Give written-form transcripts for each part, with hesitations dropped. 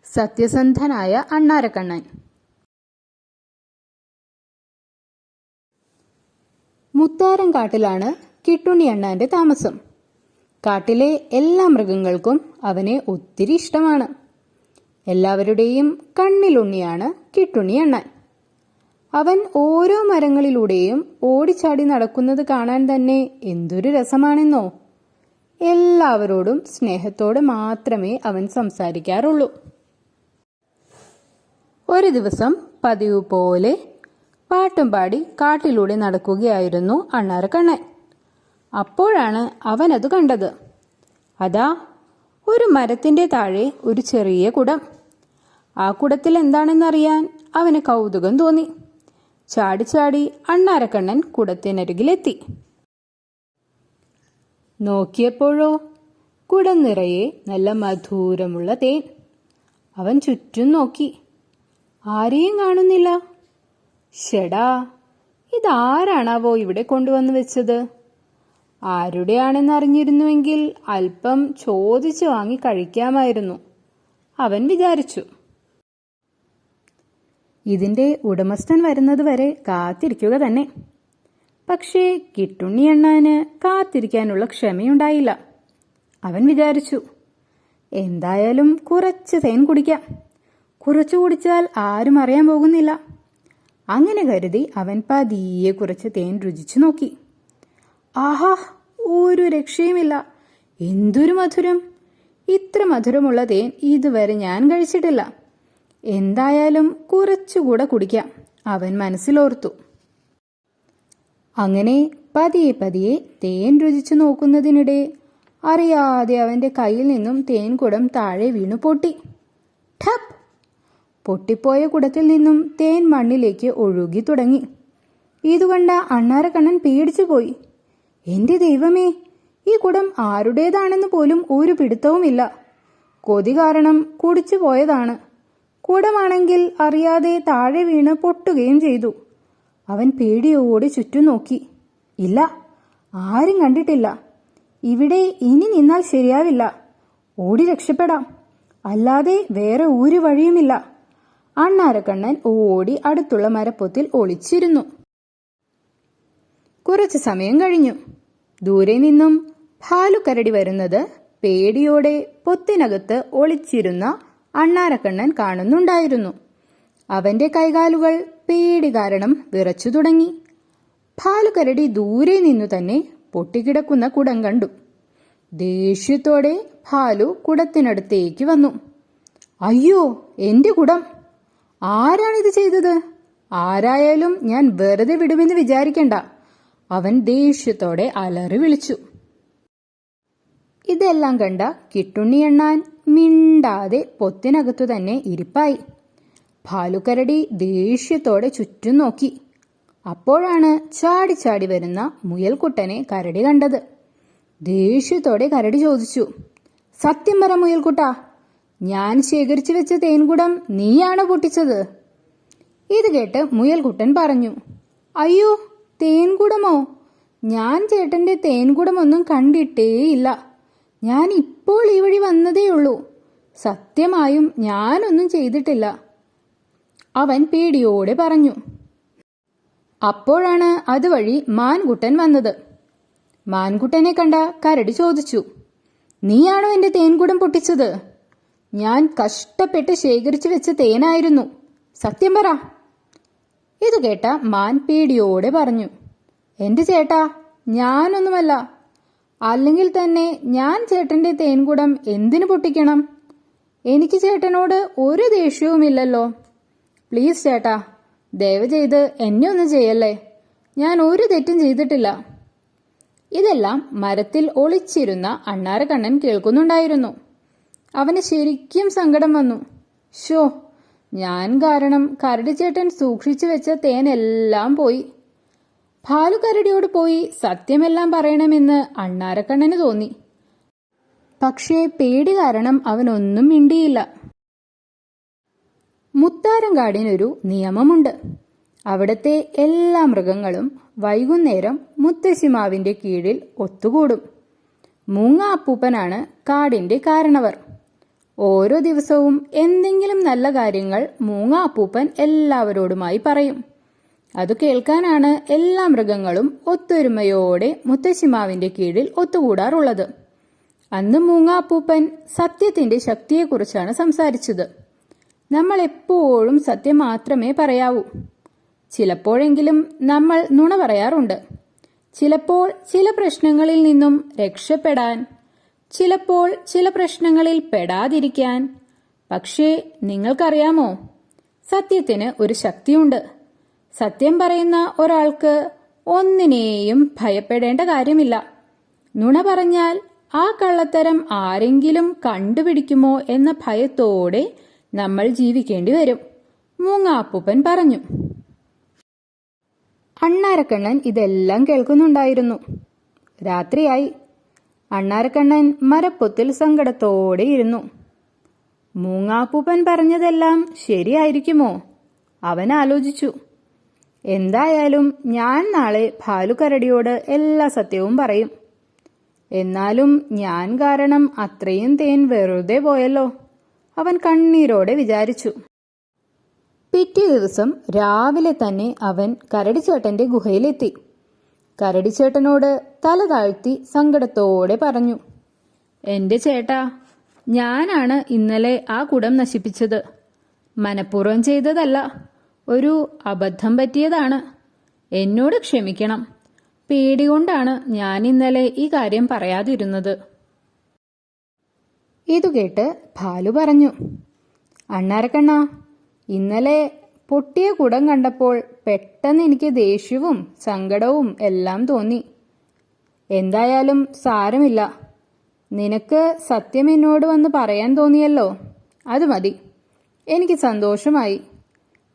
സത്യസന്ധനായ അണ്ണാരക്കണ്ണൻ. മുത്താരം കാട്ടിലാണ് കിട്ടുണ്ണി അണ്ണാന്റെ താമസം. കാട്ടിലെ എല്ലാ മൃഗങ്ങൾക്കും അവനെ ഒത്തിരി ഇഷ്ടമാണ്. എല്ലാവരുടെയും കണ്ണിലുണ്ണിയാണ് കിട്ടുണ്ണി അണ്ണാൻ. അവൻ ഓരോ മരങ്ങളിലൂടെയും ഓടിച്ചാടി നടക്കുന്നത് കാണാൻ തന്നെ എന്തൊരു രസമാണെന്നോ. എല്ലാവരോടും സ്നേഹത്തോടെ മാത്രമേ അവൻ സംസാരിക്കാറുള്ളൂ. ഒരു ദിവസം പതിവ് പോലെ പാട്ടും പാടി കാട്ടിലൂടെ നടക്കുകയായിരുന്നു അണ്ണാരക്കണ്ണൻ. അപ്പോഴാണ് അവനത് കണ്ടത്. അതാ, ഒരു മരത്തിന്റെ താഴെ ഒരു ചെറിയ കുടം. ആ കുടത്തിൽ എന്താണെന്നറിയാൻ അവന് കൗതുകം തോന്നി. ചാടി ചാടി അണ്ണാരക്കണ്ണൻ കുടത്തിനരികിലെത്തി. നോക്കിയപ്പോഴോ കുടം നിറയെ നല്ല മധുരമുള്ള തേൻ. അവൻ ചുറ്റും നോക്കി, ആരെയും കാണുന്നില്ല. ഷെടാ, ഇതാരാണാവോ ഇവിടെ കൊണ്ടുവന്ന് വെച്ചത്? ആരുടെയാണെന്നറിഞ്ഞിരുന്നുവെങ്കിൽ അല്പം ചോദിച്ചു വാങ്ങി കഴിക്കാമായിരുന്നു, അവൻ വിചാരിച്ചു. ഇതിന്റെ ഉടമസ്ഥൻ വരുന്നത് വരെ കാത്തിരിക്കുക തന്നെ. പക്ഷേ കിട്ടുണ്ണി അണ്ണാന് കാത്തിരിക്കാനുള്ള ക്ഷമയുണ്ടായില്ല. അവൻ വിചാരിച്ചു, എന്തായാലും കുറച്ച് തേൻ കുടിക്കാം. കുറച്ചു കുടിച്ചാൽ ആരും അറിയാൻ പോകുന്നില്ല. അങ്ങനെ കരുതി അവൻ പതിയെ കുറച്ച് തേൻ രുചിച്ചു നോക്കി. ആഹാ, ഒരു രക്ഷയുമില്ല. എന്തൊരു മധുരം! ഇത്ര മധുരമുള്ള തേൻ ഇതുവരെ ഞാൻ കഴിച്ചിട്ടില്ല. എന്തായാലും കുറച്ചുകൂടെ കുടിക്കാം, അവൻ മനസ്സിലോർത്തു. അങ്ങനെ പതിയെ പതിയെ തേൻ രുചിച്ചു നോക്കുന്നതിനിടെ അറിയാതെ അവന്റെ കയ്യിൽ നിന്നും തേൻ കുടം താഴെ വീണു പൊട്ടി. ഠപ്പ്! പൊട്ടിപ്പോയ കുടത്തിൽ നിന്നും തേൻ മണ്ണിലേക്ക് ഒഴുകി തുടങ്ങി. ഇതുകണ്ട അണ്ണാരക്കണ്ണൻ പേടിച്ചുപോയി. എന്റെ ദൈവമേ, ഈ കുടം ആരുടേതാണെന്ന് പോലും ഒരു പിടുത്തവുമില്ല. കൊതി കാരണം കുടിച്ചു പോയതാണ്. കുടമാണെങ്കിൽ അറിയാതെ താഴെ വീണ് പൊട്ടുകയും ചെയ്തു. അവൻ പേടിയോടെ ചുറ്റും നോക്കി. ഇല്ല, ആരും കണ്ടിട്ടില്ല. ഇവിടെ ഇനി നിന്നാൽ ശരിയാവില്ല. ഓടി രക്ഷപ്പെടാം, അല്ലാതെ വേറെ ഒരു വഴിയുമില്ല. അണ്ണാരക്കണ്ണൻ ഓടി അടുത്തുള്ള മരപ്പൊത്തിൽ ഒളിച്ചിരുന്നു. കുറച്ചു സമയം കഴിഞ്ഞു. ദൂരെ നിന്നും ഭാലുക്കരടി വരുന്നത് പേടിയോടെ പൊത്തിനകത്ത് ഒളിച്ചിരുന്ന അണ്ണാരക്കണ്ണൻ കാണുന്നുണ്ടായിരുന്നു. അവന്റെ കൈകാലുകൾ പേടി കാരണം വിറച്ചു തുടങ്ങി. ഭാലുക്കരടി ദൂരെ നിന്നു തന്നെ പൊട്ടിക്കിടക്കുന്ന കുടം കണ്ടു. ദേഷ്യത്തോടെ ഭാലു കുടത്തിനടുത്തേക്ക് വന്നു. അയ്യോ, എന്റെ കുടം! ആരാണിത് ചെയ്തത്? ആരായാലും ഞാൻ വെറുതെ വിടുമെന്ന് വിചാരിക്കണ്ട, അവൻ ദേഷ്യത്തോടെ അലറി വിളിച്ചു. ഇതെല്ലാം കണ്ട കിട്ടുണ്ണി അണ്ണാൻ മിണ്ടാതെ പൊത്തിനകത്തു തന്നെ ഇരിപ്പായി. ഭാലുക്കരടി ദേഷ്യത്തോടെ ചുറ്റും നോക്കി. അപ്പോഴാണ് ചാടി ചാടി വരുന്ന മുയൽക്കുട്ടനെ കരടി കണ്ടത്. ദേഷ്യത്തോടെ കരടി ചോദിച്ചു, സത്യം പറ മുയൽക്കുട്ടാ, ഞാൻ ശേഖരിച്ചു വെച്ച തേൻകുടം നീയാണോ പൊട്ടിച്ചത്? ഇത് കേട്ട് മുയൽക്കുട്ടൻ പറഞ്ഞു, അയ്യോ, തേൻകുടമോ? ഞാൻ ചേട്ടന്റെ തേൻകുടമൊന്നും കണ്ടിട്ടേയില്ല. ഞാൻ ഇപ്പോൾ ഈ വഴി വന്നതേയുള്ളൂ. സത്യമായും ഞാനൊന്നും ചെയ്തിട്ടില്ല, അവൻ പേടിയോടെ പറഞ്ഞു. അപ്പോഴാണ് അതുവഴി മാൻകുട്ടൻ വന്നത്. മാൻകുട്ടനെ കണ്ട കരടി ചോദിച്ചു, നീയാണോ എന്റെ തേൻകുടം പൊട്ടിച്ചത്? ഞാൻ കഷ്ടപ്പെട്ട് ശേഖരിച്ചു വെച്ച തേനായിരുന്നു, സത്യം പറ. ഇത് കേട്ട മാൻ പേടിയോടെ പറഞ്ഞു, എന്റെ ചേട്ടാ, ഞാനൊന്നുമല്ല. അല്ലെങ്കിൽ തന്നെ ഞാൻ ചേട്ടന്റെ തേൻകുടം എന്തിനു പൊട്ടിക്കണം? എനിക്ക് ചേട്ടനോട് ഒരു ദേഷ്യവുമില്ലല്ലോ. പ്ലീസ് ചേട്ടാ, ദയവ് ചെയ്ത് എന്നെ ഒന്നും ചെയ്യല്ലേ. ഞാൻ ഒരു തെറ്റും ചെയ്തിട്ടില്ല. ഇതെല്ലാം മരത്തിൽ ഒളിച്ചിരുന്ന അണ്ണാരക്കണ്ണൻ കേൾക്കുന്നുണ്ടായിരുന്നു. അവന് ശരിക്കും സങ്കടം വന്നു. ഷോ, ഞാൻ കാരണം കരടിച്ചേട്ടൻ സൂക്ഷിച്ചു വെച്ച തേനെല്ലാം പോയി. ഭാലുക്കരടിയോട് പോയി സത്യമെല്ലാം പറയണമെന്ന് അണ്ണാരക്കണ്ണന് തോന്നി. പക്ഷേ പേടി കാരണം അവനൊന്നും മിണ്ടിയില്ല. മുത്താരംകാടിനൊരു നിയമമുണ്ട്. അവിടുത്തെ എല്ലാ മൃഗങ്ങളും വൈകുന്നേരം മുത്തശ്ശിമാവിന്റെ കീഴിൽ ഒത്തുകൂടും. മൂങ്ങ അപ്പൂപ്പനാണ് കാടിന്റെ കാരണവർ. ഓരോ ദിവസവും എന്തെങ്കിലും നല്ല കാര്യങ്ങൾ മൂങ്ങ അപ്പൂപ്പൻ എല്ലാവരോടുമായി പറയും. അത് കേൾക്കാനാണ് എല്ലാ മൃഗങ്ങളും ഒത്തൊരുമയോടെ മുത്തശ്ശിമാവിന്റെ കീഴിൽ ഒത്തുകൂടാറുള്ളത്. അന്ന് മൂങ്ങ അപ്പൂപ്പൻ സത്യത്തിന്റെ ശക്തിയെക്കുറിച്ചാണ് സംസാരിച്ചത്. നമ്മൾ എപ്പോഴും സത്യം മാത്രമേ പറയാവൂ. ചിലപ്പോഴെങ്കിലും നമ്മൾ നുണ പറയാറുണ്ട്. ചിലപ്പോൾ ചില പ്രശ്നങ്ങളിൽ നിന്നും രക്ഷപ്പെടാൻ, ചിലപ്പോൾ ചില പ്രശ്നങ്ങളിൽ പെടാതിരിക്കാൻ. പക്ഷേ നിങ്ങൾക്കറിയാമോ, സത്യത്തിന് ഒരു ശക്തിയുണ്ട്. സത്യം പറയുന്ന ഒരാൾക്ക് ഒന്നിനെയും ഭയപ്പെടേണ്ട കാര്യമില്ല. നുണ പറഞ്ഞാൽ ആ കള്ളത്തരം ആരെങ്കിലും കണ്ടുപിടിക്കുമോ എന്ന ഭയത്തോടെ നമ്മൾ ജീവിക്കേണ്ടി വരും. മൂങ്ങ അപ്പൂപ്പൻ പറഞ്ഞു. അണ്ണാരക്കണ്ണൻ ഇതെല്ലാം കേൾക്കുന്നുണ്ടായിരുന്നു. രാത്രിയായി. അണ്ണാരക്കണ്ണൻ മരപ്പൊത്തിൽ സങ്കടത്തോടെ ഇരുന്നു. മൂങ്ങാപ്പൂപ്പൻ പറഞ്ഞതെല്ലാം ശരിയായിരിക്കുമോ? അവൻ ആലോചിച്ചു. എന്തായാലും ഞാൻ നാളെ ഭാലുകരടിയോട് എല്ലാ സത്യവും പറയും. എന്നാലും ഞാൻ കാരണം അത്രയും തേൻ വെറുതെ പോയല്ലോ, അവൻ കണ്ണീരോടെ വിചാരിച്ചു. പിറ്റേ ദിവസം രാവിലെ തന്നെ അവൻ കരടിച്ചേട്ടന്റെ ഗുഹയിലെത്തി. കരടിച്ചേട്ടനോട് തല താഴ്ത്തി സങ്കടത്തോടെ പറഞ്ഞു. എന്റെ ചേട്ടാ, ഞാനാണ് ഇന്നലെ ആ കുടം നശിപ്പിച്ചത്. മനഃപൂർവ്വം ചെയ്തതല്ല, ഒരു അബദ്ധം പറ്റിയതാണ്. എന്നോട് ക്ഷമിക്കണം. പേടികൊണ്ടാണ് ഞാൻ ഇന്നലെ ഈ കാര്യം പറയാതിരുന്നത്. ഇതുകേട്ട് ഭാലു പറഞ്ഞു. അണ്ണാരക്കണ്ണ, ഇന്നലെ പൊട്ടിയ കുടം കണ്ടപ്പോൾ പെട്ടെന്ന് എനിക്ക് ദേഷ്യവും സങ്കടവും എല്ലാം തോന്നി. എന്തായാലും സാരമില്ല. നിനക്ക് സത്യം എന്നോട് വന്ന് പറയാൻ തോന്നിയല്ലോ, അത് മതി. എനിക്ക് സന്തോഷമായി.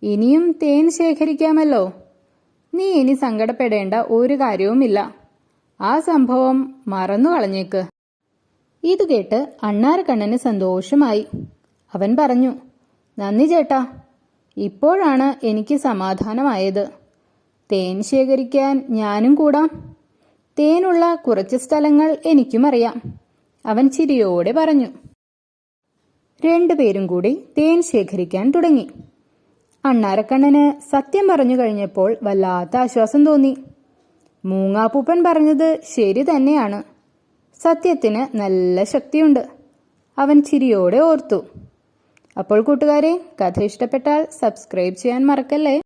ഇനിയും തേൻ ശേഖരിക്കാമല്ലോ. നീ ഇനി സങ്കടപ്പെടേണ്ട ഒരു കാര്യവുമില്ല. ആ സംഭവം മറന്നു കളഞ്ഞേക്ക്. ഇത് കേട്ട് അണ്ണാരക്കണ്ണന് സന്തോഷമായി. അവൻ പറഞ്ഞു, നന്ദി ചേട്ടാ. ഇപ്പോഴാണ് എനിക്ക് സമാധാനമായത്. തേൻ ശേഖരിക്കാൻ ഞാനും കൂടാം. തേനുള്ള കുറച്ച് സ്ഥലങ്ങൾ എനിക്കും അറിയാം, അവൻ ചിരിയോടെ പറഞ്ഞു. രണ്ടുപേരും കൂടി തേൻ ശേഖരിക്കാൻ തുടങ്ങി. അണ്ണാരക്കണ്ണന് സത്യം പറഞ്ഞു കഴിഞ്ഞപ്പോൾ വല്ലാത്ത ആശ്വാസം തോന്നി. മൂങ്ങാപ്പൂപ്പൻ പറഞ്ഞത് ശരി തന്നെയാണ്. സത്യത്തിന് നല്ല ശക്തിയുണ്ട്, അവൻ ചിരിയോടെ ഓർത്തു. അപ്പോൾ കൂട്ടുകാരെ, കഥ ഇഷ്ടപ്പെട്ടാൽ സബ്സ്ക്രൈബ് ചെയ്യാൻ മറക്കല്ലേ.